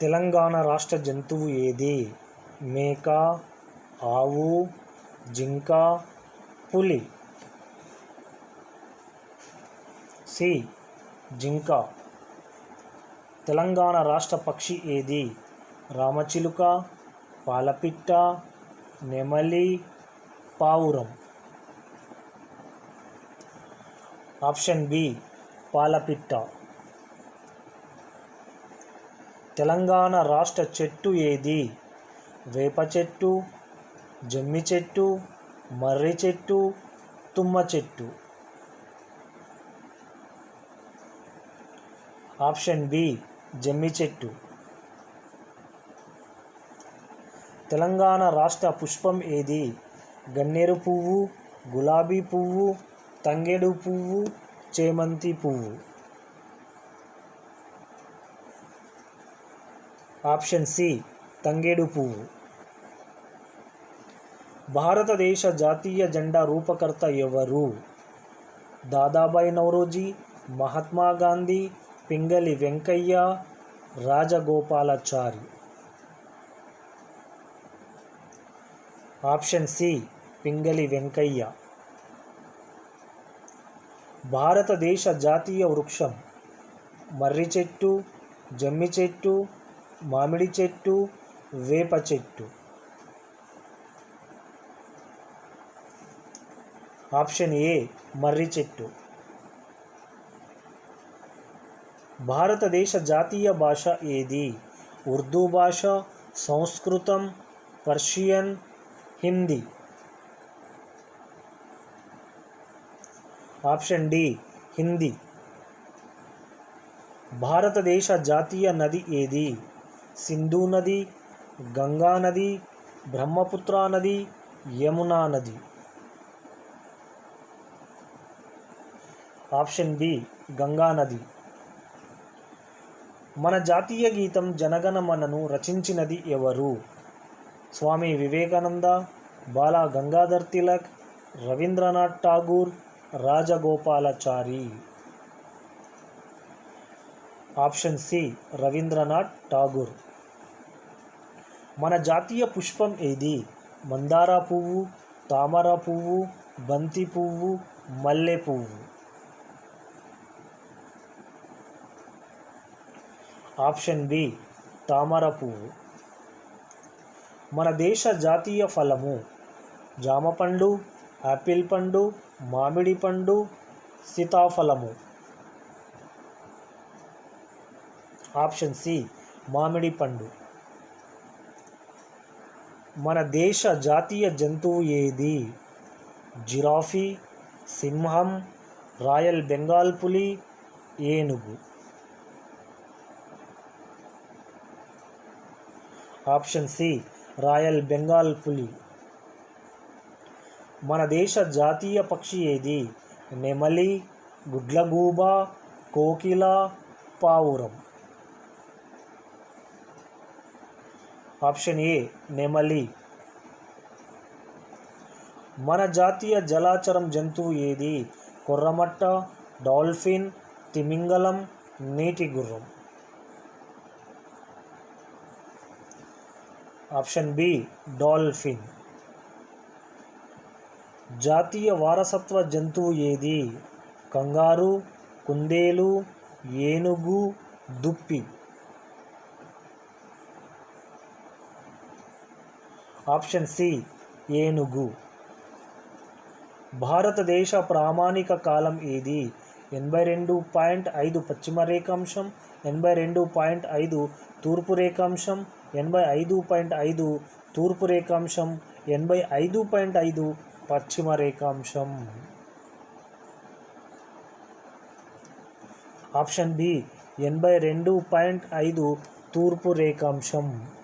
తెలంగాణ రాష్ట్ర జంతువు ఏది? మేక, ఆవు, జింక, పులి. సి జింక. తెలంగాణ రాష్ట్ర పక్షి ఏది? రామచిలుక, పాలపిట్ట, నెమలి, పావురం. Option B పాలపిట్ట. తెలంగాణ రాష్ట్ర చెట్టు ఏది? వేప చెట్టు, జమ్మి చెట్టు, మర్రి చెట్టు, తుమ్మ చెట్టు. ఆప్షన్ బి జమ్మి చెట్టు. తెలంగాణ రాష్ట్ర పుష్పం ఏది? గన్నేరు పువ్వు, గులాబీ పువ్వు, తంగేడు పువ్వు, చేమంతి పువ్వు. ఆప్షన్ సి తంగేడు పువ్వు. భారతదేశ జాతీయ జెండా రూపకర్త ఎవరు? దాదాబాయి నౌరోజీ, మహాత్మా గాంధీ, పింగళి వెంకయ్య, రాజగోపాలాచారి. Option C Pingali Venkayya. భారతదేశ జాతీయ వృక్షం మర్రి చెట్టు, జమ్మి చెట్టు, మామిడి చెట్టు, వేప చెట్టు. ఆప్షన్ ఏ మర్రి చెట్టు. భారతదేశ జాతీయ భాష ఏది? ఉర్దూ భాష, సంస్కృతం, Persian, Hindi. Option D Hindi. భారతదేశ జాతీయ నది ఏది? సింధు నది, గంగా నది, బ్రహ్మపుత్ర నది, యమునా నది. ఆప్షన్ బి గంగా నది. మన జాతీయ గీతం జనగణమనను రచించినది ఎవరు? స్వామి వివేకానంద, బాల గంగాధర్ తిలక్, రవీంద్రనాథ్ ఠాగూర్, రాజగోపాలాచారి. Option C Rabindranath Tagore. మన జాతీయ పుష్పం ఏది? మందార పువ్వు, తామర పువ్వు, బంతి పువ్వు, మల్లె పువ్వు. ఆప్షన్ బి తామర పువ్వు. మన దేశ జాతీయ ఫలము? జామ పండు, యాపిల్ పండు, మామిడి పండు, సీతాఫలము. ఆప్షన్ సి మామిడి పండు. మన దేశ జాతీయ జంతువు ఏది? జిరాఫీ, సింహం, రాయల్ బెంగాల్ పులి, ఏనుగు. ఆప్షన్ సి రాయల్ బెంగాల్ పులి. మన దేశ జాతీయ పక్షి ఏది? నెమలి, గుడ్లగూబ, కోకిల, పావురం. ఆప్షన్ ఏ నెమలి. మన జాతీయ జలాచరం జంతువు ఏది? కొర్రమట్ట, డాల్ఫిన్, తిమింగలం, నీటి గుర్రం. Option B dolphin. జాతీయ వారసత్వ జంతువు ఏది? కంగారు, కుందేలు, ఏనుగు, దుప్పి. ఆప్షన్ సి ఏనుగు. భారతదేశ ప్రామాణిక కాలం ఏది? 82.5 పశ్చిమ రేఖాంశం, 82.5 తూర్పు రేఖాంశం, 85.5 తూర్పు రేఖాంశం, 85.5 పశ్చిమ రేఖాంశం. ఆప్షన్ బి 82.5 తూర్పు రేఖాంశం.